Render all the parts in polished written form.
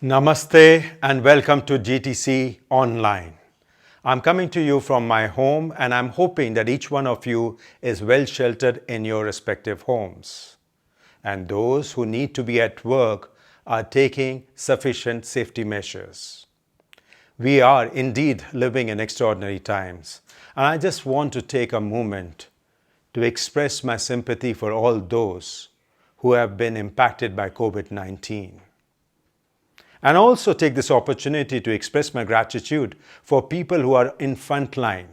Namaste and welcome to GTC Online. I'm coming to you from my home and I'm hoping that each one of you is well sheltered in your respective homes. And those who need to be at work are taking sufficient safety measures. We are indeed living in extraordinary times, and I just want to take a moment to express my sympathy for all those who have been impacted by COVID-19. And also take this opportunity to express my gratitude for people who are in front line.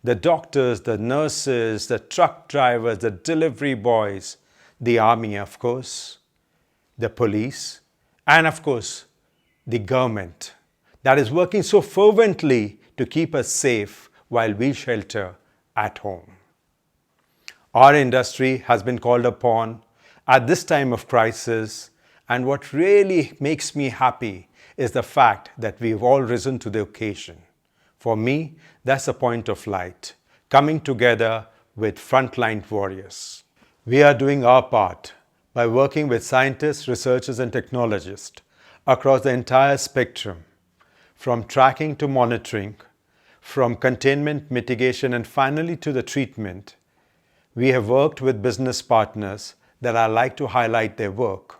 The doctors, the nurses, the truck drivers, the delivery boys, the army, of course, the police, and of course, the government that is working so fervently to keep us safe while we shelter at home. Our industry has been called upon at this time of crisis, and what really makes me happy is the fact that we've all risen to the occasion. For me, that's a point of light, coming together with frontline warriors. We are doing our part by working with scientists, researchers, and technologists across the entire spectrum, from tracking to monitoring, from containment, mitigation, and finally to the treatment. We have worked with business partners that I like to highlight their work.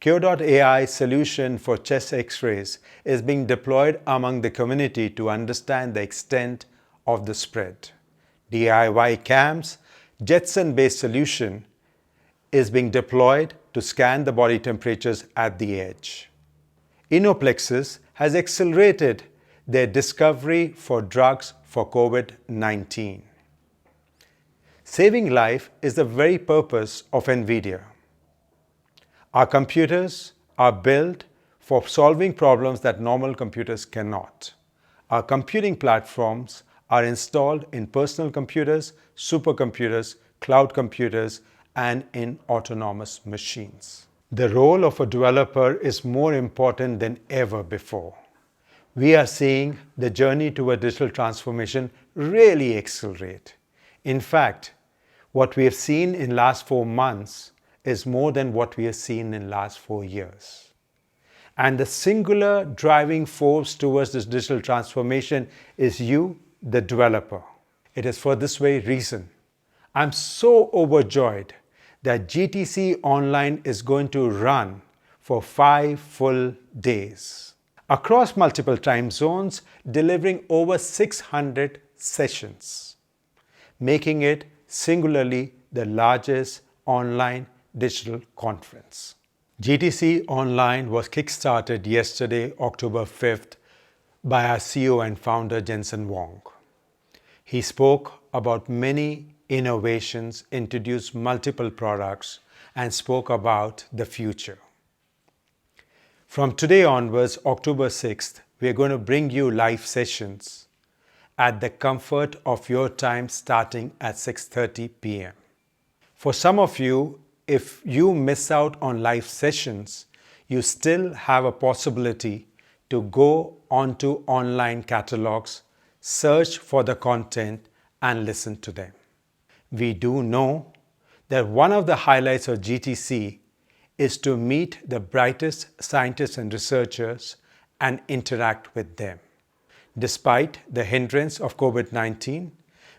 Cure.ai solution for chest x-rays is being deployed among the community to understand the extent of the spread. DIY CAMS, Jetson-based solution, is being deployed to scan the body temperatures at the edge. Innoplexis has accelerated their discovery for drugs for COVID-19. Saving life is the very purpose of NVIDIA. Our computers are built for solving problems that normal computers cannot. Our computing platforms are installed in personal computers, supercomputers, cloud computers, and in autonomous machines. The role of a developer is more important than ever before. We are seeing the journey toward digital transformation really accelerate. In fact, what we have seen in the last 4 months is more than what we have seen in the last 4 years. And the singular driving force towards this digital transformation is you, the developer. It is for this very reason I'm so overjoyed that GTC Online is going to run for 5 full days across multiple time zones, delivering over 600 sessions, making it singularly the largest online digital conference. GTC Online was kickstarted yesterday, October 5th, by our CEO and founder, Jensen Huang. He spoke about many innovations, introduced multiple products, and spoke about the future. From today onwards, October 6th, we are going to bring you live sessions at the comfort of your time starting at 6:30 p.m. For some of you, if you miss out on live sessions, you still have a possibility to go onto online catalogs, search for the content, and listen to them. We do know that one of the highlights of GTC is to meet the brightest scientists and researchers and interact with them. Despite the hindrance of COVID-19,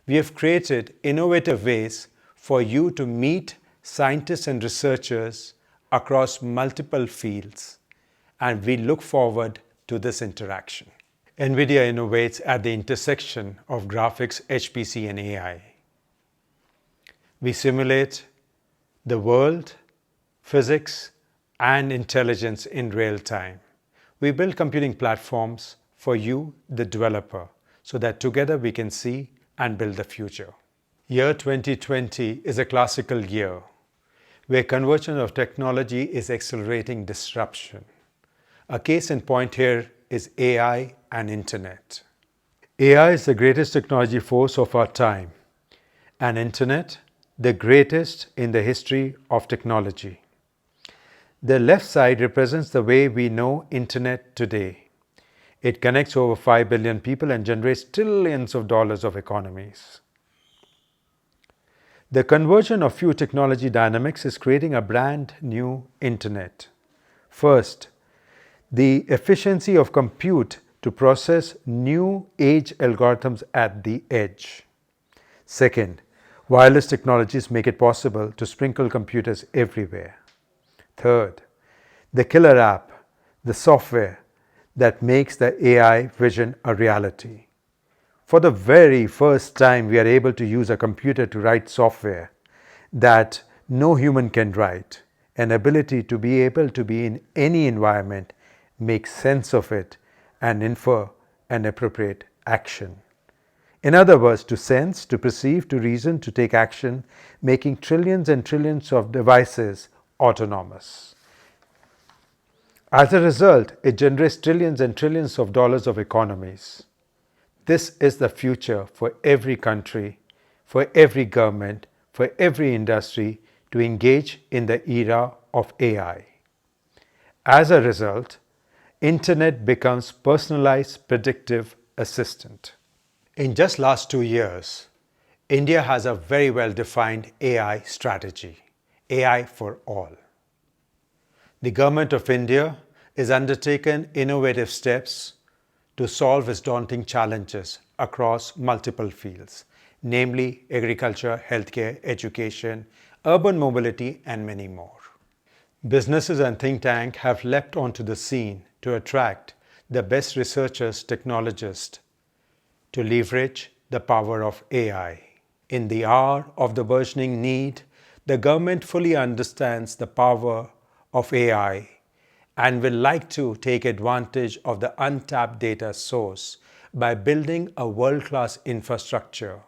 we have created innovative ways for you to meet scientists and researchers across multiple fields, and we look forward to this interaction. NVIDIA innovates at the intersection of graphics, HPC, and AI. We simulate the world, physics, and intelligence in real time. We build computing platforms for you, the developer, so that together we can see and build the future. Year 2020 is a classical year where conversion of technology is accelerating disruption. A case in point here is AI and internet. AI is the greatest technology force of our time, and internet, the greatest in the history of technology. The left side represents the way we know internet today. It connects over 5 billion people and generates trillions of dollars of economies. The conversion of few technology dynamics is creating a brand new internet. First, the efficiency of compute to process new age algorithms at the edge. Second, wireless technologies make it possible to sprinkle computers everywhere. Third, the killer app, the software that makes the AI vision a reality. For the very first time, we are able to use a computer to write software that no human can write. An ability to be able to be in any environment, make sense of it, and infer an appropriate action. In other words, to sense, to perceive, to reason, to take action, making trillions and trillions of devices autonomous. As a result, it generates trillions and trillions of dollars of economies. This is the future for every country, for every government, for every industry to engage in the era of AI. As a result, Internet becomes personalized predictive assistant. In just last 2 years, India has a very well-defined AI strategy, AI for all. The Government of India is undertaken innovative steps to solve its daunting challenges across multiple fields, namely agriculture, healthcare, education, urban mobility, and many more. Businesses and think tanks have leapt onto the scene to attract the best researchers, technologists, to leverage the power of AI. In the hour of the burgeoning need, the government fully understands the power of AI and will like to take advantage of the untapped data source by building a world-class infrastructure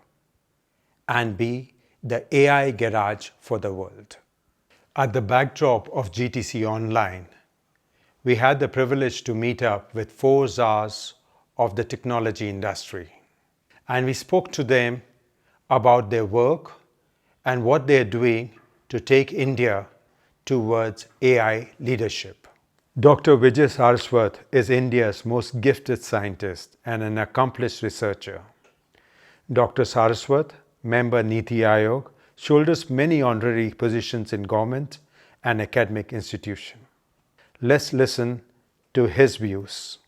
and be the AI garage for the world. At the backdrop of GTC Online, we had the privilege to meet up with 4 czars of the technology industry. And we spoke to them about their work and what they are doing to take India towards AI leadership. Dr. Vijay Saraswat is India's most gifted scientist and an accomplished researcher. Dr. Saraswat, member Niti Aayog, shoulders many honorary positions in government and academic institutions. Let's listen to his views.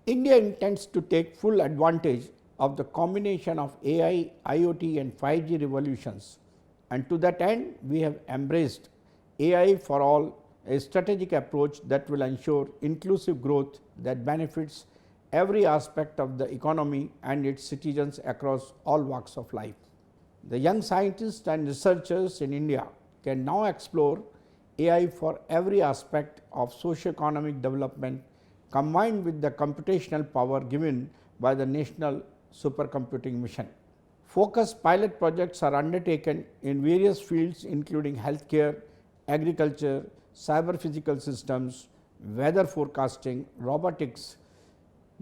India intends to take full advantage of the combination of AI, IoT and 5G revolutions, and to that end we have embraced AI for all, a strategic approach that will ensure inclusive growth that benefits every aspect of the economy and its citizens across all walks of life. The young scientists and researchers in India can now explore AI for every aspect of socio-economic development, combined with the computational power given by the National Supercomputing Mission. Focused pilot projects are undertaken in various fields including healthcare, agriculture, cyber physical systems, weather forecasting, robotics,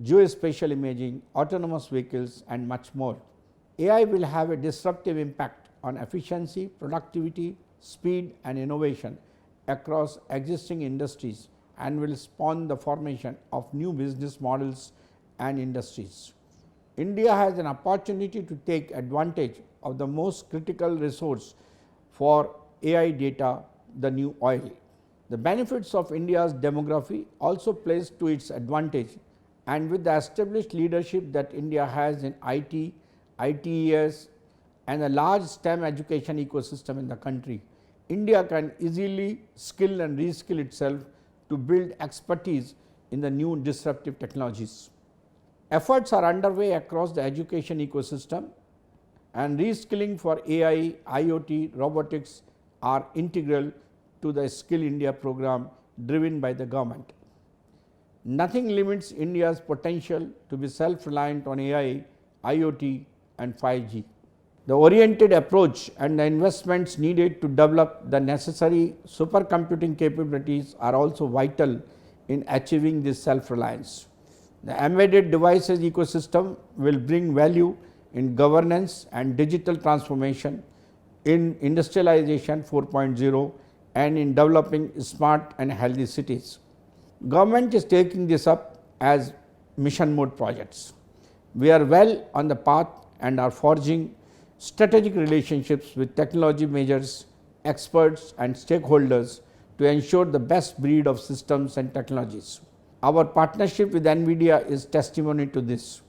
geospatial imaging, autonomous vehicles and much more. AI will have a disruptive impact on efficiency, productivity, speed and innovation across existing industries and will spawn the formation of new business models and industries. India has an opportunity to take advantage of the most critical resource for AI data, the new oil. The benefits of India's demography also plays to its advantage, and with the established leadership that India has in IT, ITES and a large STEM education ecosystem in the country, India can easily skill and reskill itself to build expertise in the new disruptive technologies. Efforts are underway across the education ecosystem, and reskilling for AI, IoT, robotics are integral to the Skill India program driven by the government. Nothing limits India's potential to be self-reliant on AI, IoT and 5G. The oriented approach and the investments needed to develop the necessary supercomputing capabilities are also vital in achieving this self-reliance. The embedded devices ecosystem will bring value in governance and digital transformation, in industrialization 4.0 and in developing smart and healthy cities. Government is taking this up as mission mode projects. We are well on the path and are forging strategic relationships with technology majors, experts and stakeholders to ensure the best breed of systems and technologies. Our partnership with NVIDIA is testimony to this.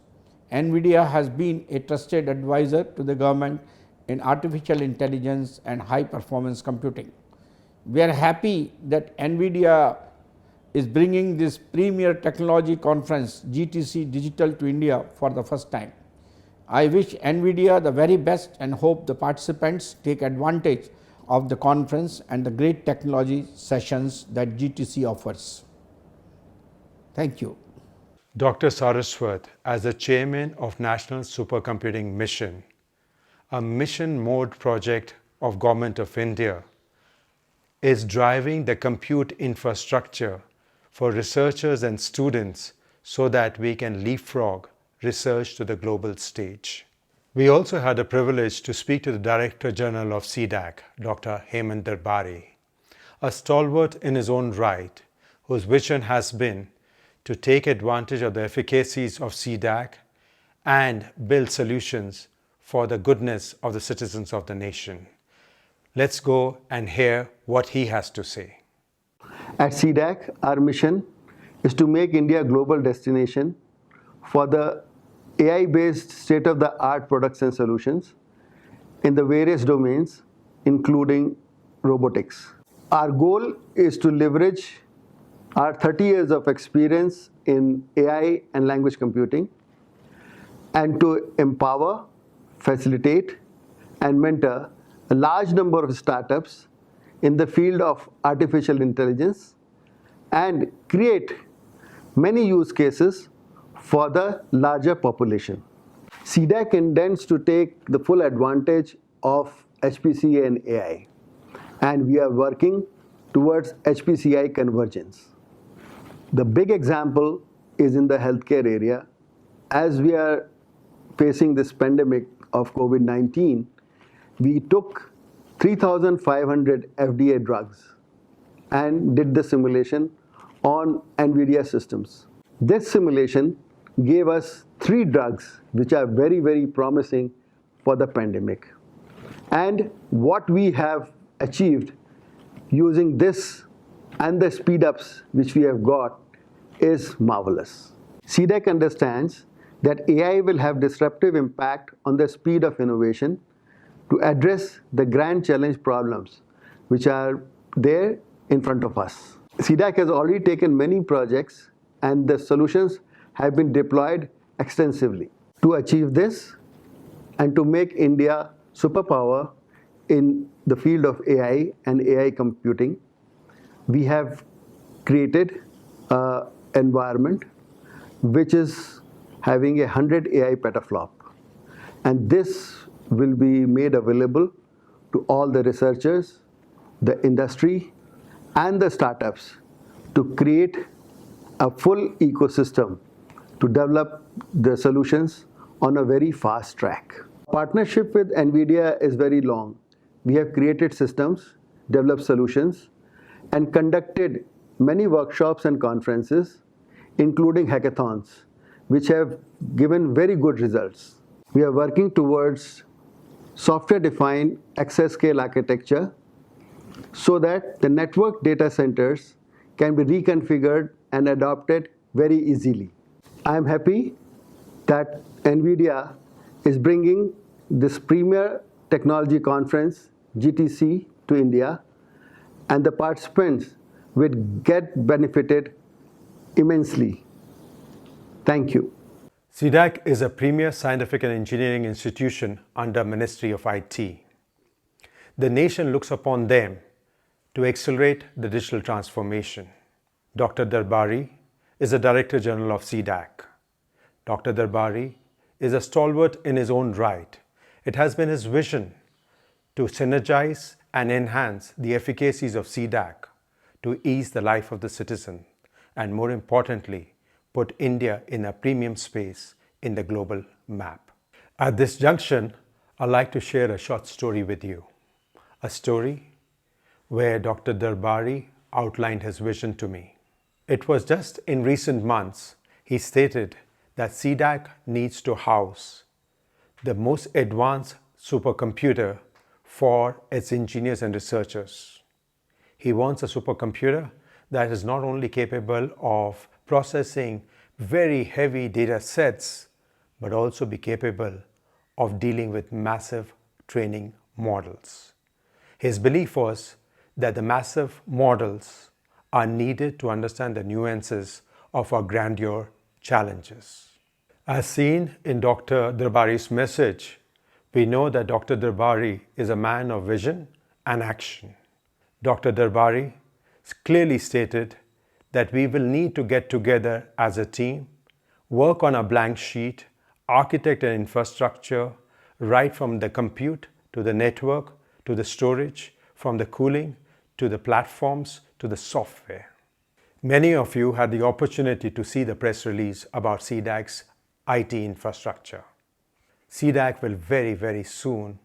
NVIDIA has been a trusted advisor to the government in artificial intelligence and high performance computing. We are happy that NVIDIA is bringing this premier technology conference GTC Digital to India for the first time. I wish NVIDIA the very best and hope the participants take advantage of the conference and the great technology sessions that GTC offers. Thank you. Dr. Saraswat, as the chairman of National Supercomputing Mission, a mission mode project of Government of India, is driving the compute infrastructure for researchers and students so that we can leapfrog research to the global stage. We also had the privilege to speak to the Director General of CDAC, Dr. Hemant Darbari, a stalwart in his own right, whose vision has been to take advantage of the efficacies of CDAC and build solutions for the goodness of the citizens of the nation. Let's go and hear what he has to say. At CDAC, our mission is to make India a global destination for the AI-based state-of-the-art products and solutions in the various domains, including robotics. Our goal is to leverage our 30 years of experience in AI and language computing and to empower, facilitate, and mentor a large number of startups in the field of artificial intelligence and create many use cases for the larger population. CDAC intends to take the full advantage of HPCA and AI, and we are working towards HPCI convergence. The big example is in the healthcare area. As we are facing this pandemic of COVID-19, we took 3,500 FDA drugs and did the simulation on NVIDIA systems. This simulation gave us 3 drugs which are very, very promising for the pandemic. And what we have achieved using this and the speed ups which we have got is marvelous. CDAC understands that AI will have disruptive impact on the speed of innovation to address the grand challenge problems which are there in front of us. CDAC has already taken many projects and the solutions have been deployed extensively. To achieve this and to make India superpower in the field of AI and AI computing, we have created an environment which is having 100 AI petaflop. And this will be made available to all the researchers, the industry, and the startups to create a full ecosystem to develop the solutions on a very fast track. Partnership with NVIDIA is very long. We have created systems, developed solutions, and conducted many workshops and conferences, including hackathons, which have given very good results. We are working towards software-defined exascale architecture so that the network data centers can be reconfigured and adopted very easily. I am happy that NVIDIA is bringing this premier technology conference, GTC, to India, and the participants will get benefited immensely. Thank you. CDAC is a premier scientific and engineering institution under Ministry of IT. The nation looks upon them to accelerate the digital transformation. Dr. Darbari is the Director General of CDAC. Dr. Darbari is a stalwart in his own right. It has been his vision to synergize and enhance the efficacies of CDAC to ease the life of the citizen and, more importantly, put India in a premium space in the global map. At this junction, I'd like to share a short story with you. A story where Dr. Darbari outlined his vision to me. It was just in recent months he stated that CDAC needs to house the most advanced supercomputer for its engineers and researchers. He wants a supercomputer that is not only capable of processing very heavy data sets, but also be capable of dealing with massive training models. His belief was that the massive models are needed to understand the nuances of our grandeur challenges. As seen in Dr. Darbari's message, we know that Dr. Darbari is a man of vision and action. Dr. Darbari clearly stated that we will need to get together as a team, work on a blank sheet, architect an infrastructure, right from the compute to the network to the storage, from the cooling to the platforms to the software. Many of you had the opportunity to see the press release about CDAC's IT infrastructure. CDAC will very soon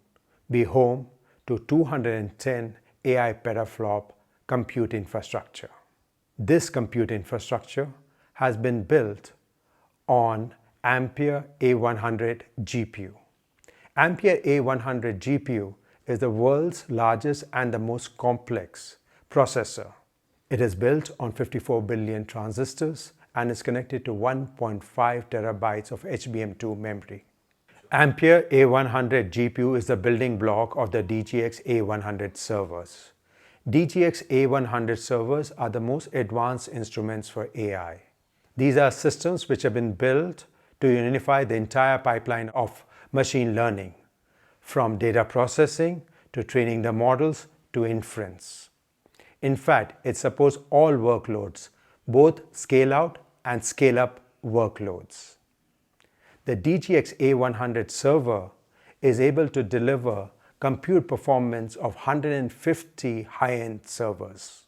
be home to 210 AI petaflop compute infrastructure. This compute infrastructure has been built on Ampere A100 GPU. Ampere A100 GPU is the world's largest and the most complex processor. It is built on 54 billion transistors and is connected to 1.5 terabytes of HBM2 memory. Ampere A100 GPU is the building block of the DGX A100 servers. DGX A100 servers are the most advanced instruments for AI. These are systems which have been built to unify the entire pipeline of machine learning, from data processing to training the models to inference. In fact, it supports all workloads, both scale-out and scale-up workloads. The DGX A100 server is able to deliver compute performance of 150 high-end servers.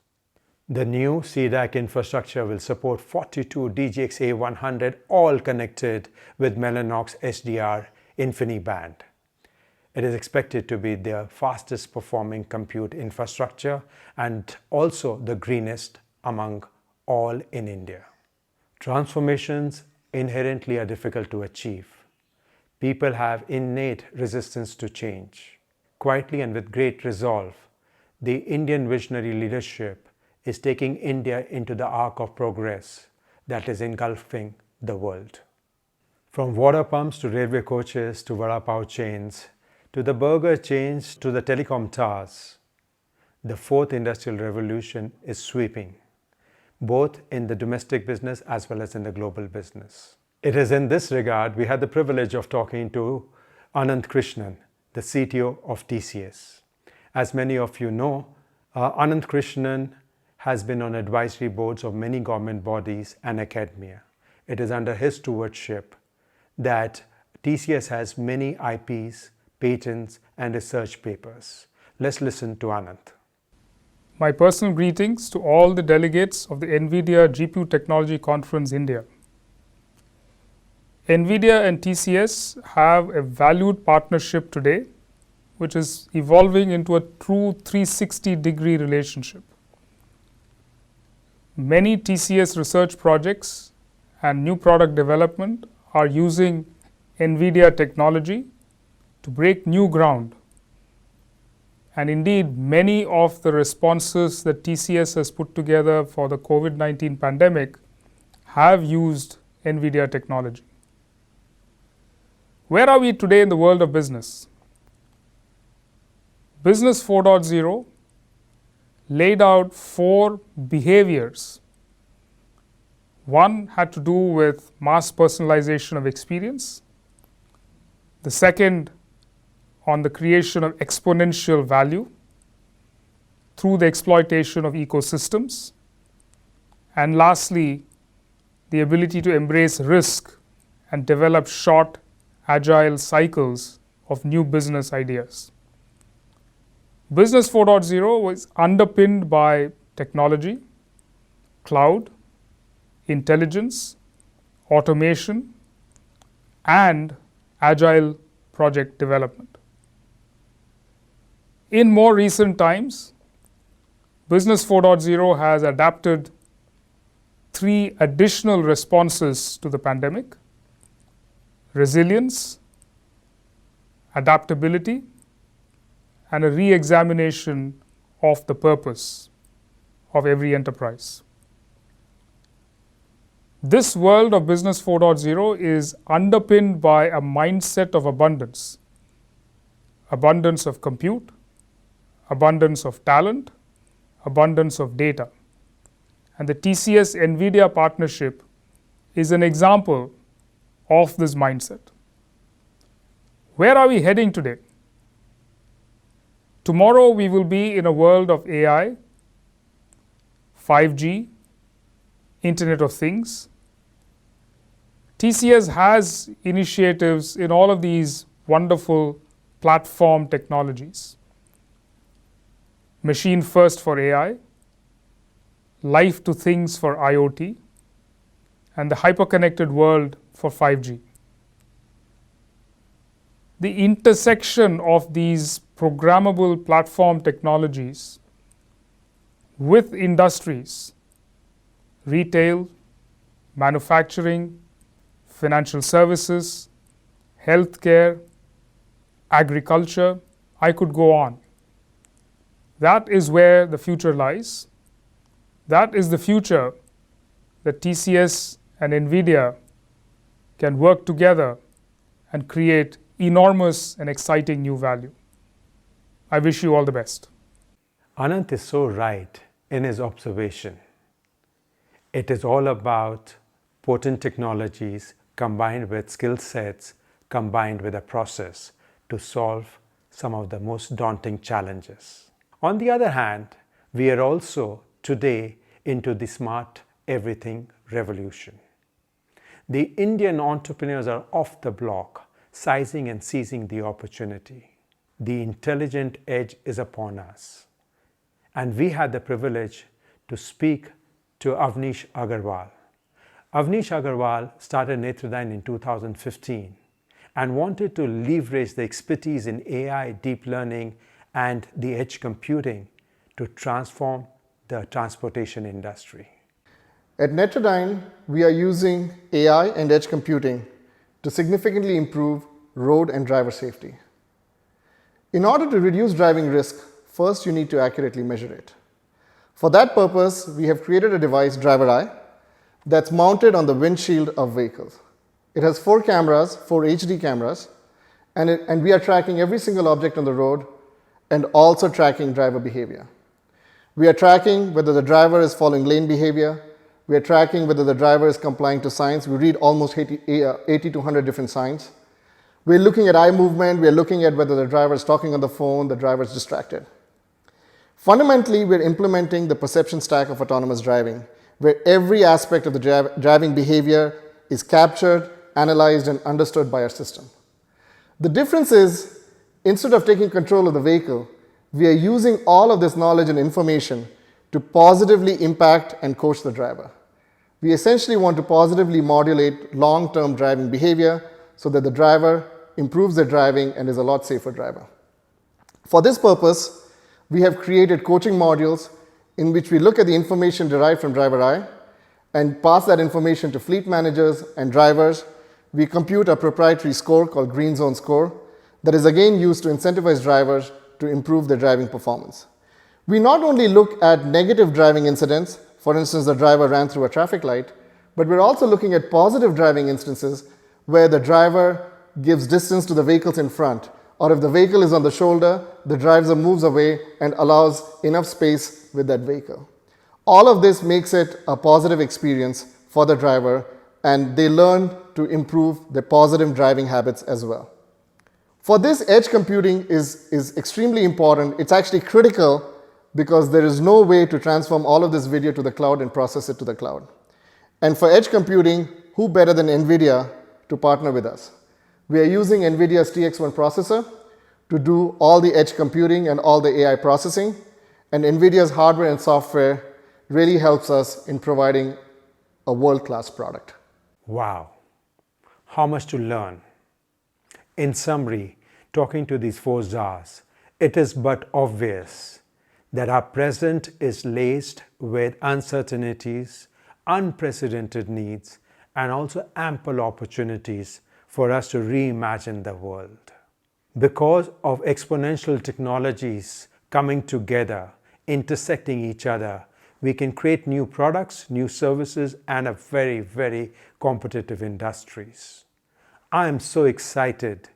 The new CDAC infrastructure will support 42 DGX A100 all connected with Mellanox SDR InfiniBand. It is expected to be the fastest performing compute infrastructure and also the greenest among all in India. Transformations inherently are difficult to achieve. People have innate resistance to change. Quietly and with great resolve, the Indian visionary leadership is taking India into the arc of progress that is engulfing the world. From water pumps to railway coaches to vada pav chains, to the burger chains to the telecom towers, the fourth industrial revolution is sweeping, both in the domestic business as well as in the global business. It is in this regard we had the privilege of talking to Anant Krishnan, the CTO of TCS. As many of you know, Anant Krishnan has been on advisory boards of many government bodies and academia. It is under his stewardship that TCS has many IPs, patents, and research papers. Let's listen to Anant. My personal greetings to all the delegates of the NVIDIA GPU Technology Conference India. NVIDIA and TCS have a valued partnership today, which is evolving into a true 360-degree relationship. Many TCS research projects and new product development are using NVIDIA technology to break new ground. And indeed, many of the responses that TCS has put together for the COVID-19 pandemic have used NVIDIA technology. Where are we today in the world of business? Business 4.0 laid out 4 behaviors. One had to do with mass personalization of experience. The second on the creation of exponential value through the exploitation of ecosystems. And lastly, the ability to embrace risk and develop short, agile cycles of new business ideas. Business 4.0 was underpinned by technology, cloud, intelligence, automation, and agile project development. In more recent times, Business 4.0 has adapted 3 additional responses to the pandemic: resilience, adaptability, and a re-examination of the purpose of every enterprise. This world of Business 4.0 is underpinned by a mindset of abundance. Abundance of compute, abundance of talent, abundance of data. And the TCS NVIDIA partnership is an example of this mindset. Where are we heading today? Tomorrow we will be in a world of AI, 5G, Internet of Things. TCS has initiatives in all of these wonderful platform technologies. Machine first for AI, life to things for IoT, and the hyperconnected world for 5G. The intersection of these programmable platform technologies with industries, retail, manufacturing, financial services, healthcare, agriculture, I could go on. That is where the future lies. That is the future that TCS and NVIDIA can work together and create enormous and exciting new value. I wish you all the best. Anant is so right in his observation. It is all about potent technologies combined with skill sets, combined with a process to solve some of the most daunting challenges. On the other hand, we are also today into the smart everything revolution. The Indian entrepreneurs are off the block, sizing and seizing the opportunity. The intelligent edge is upon us. And we had the privilege to speak to Avnish Agarwal. Avnish Agarwal started Netradyne in 2015 and wanted to leverage the expertise in AI, deep learning, and the edge computing to transform the transportation industry. At Netradyne, we are using AI and edge computing to significantly improve road and driver safety. In order to reduce driving risk, first you need to accurately measure it. For that purpose, we have created a device, Driver Eye, that's mounted on the windshield of vehicles. It has 4 cameras, 4 HD cameras, and we are tracking every single object on the road and also tracking driver behavior. We are tracking whether the driver is following lane behavior. We are tracking whether the driver is complying to signs. We read almost 80 to 100 different signs. We're looking at eye movement. We're looking at whether the driver is talking on the phone, the driver is distracted. Fundamentally, we're implementing the perception stack of autonomous driving, where every aspect of the driving behavior is captured, analyzed, and understood by our system. The difference is, instead of taking control of the vehicle, we are using all of this knowledge and information to positively impact and coach the driver. We essentially want to positively modulate long-term driving behavior so that the driver improves their driving and is a lot safer driver. For this purpose, we have created coaching modules in which we look at the information derived from Driver Eye and pass that information to fleet managers and drivers. We compute a proprietary score called Green Zone Score that is again used to incentivize drivers to improve their driving performance. We not only look at negative driving incidents, for instance, the driver ran through a traffic light, but we're also looking at positive driving instances where the driver gives distance to the vehicles in front, or if the vehicle is on the shoulder, the driver moves away and allows enough space with that vehicle. All of this makes it a positive experience for the driver, and they learn to improve their positive driving habits as well. For this, edge computing is extremely important. It's actually critical because there is no way to transform all of this video to the cloud and process it to the cloud. And for edge computing, who better than NVIDIA to partner with us? We are using NVIDIA's TX1 processor to do all the edge computing and all the AI processing. And NVIDIA's hardware and software really helps us in providing a world-class product. Wow, how much to learn. In summary, talking to these 4 stars, it is but obvious that our present is laced with uncertainties, unprecedented needs, and also ample opportunities for us to reimagine the world. Because of exponential technologies coming together, intersecting each other, we can create new products, new services, and a very, very competitive industries. I am so excited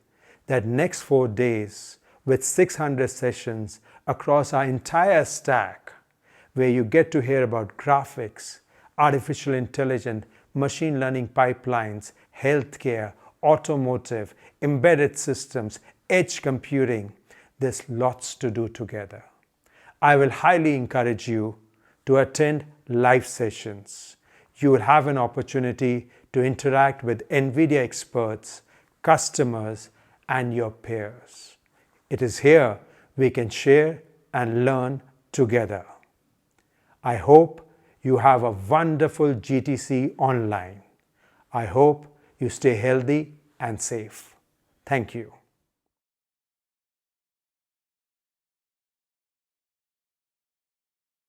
that next 4 days with 600 sessions across our entire stack, where you get to hear about graphics, artificial intelligence, machine learning pipelines, healthcare, automotive, embedded systems, edge computing. There's lots to do together. I will highly encourage you to attend live sessions. You will have an opportunity to interact with NVIDIA experts, customers, and your peers. It is here we can share and learn together. I hope you have a wonderful GTC online. I hope you stay healthy and safe. Thank you.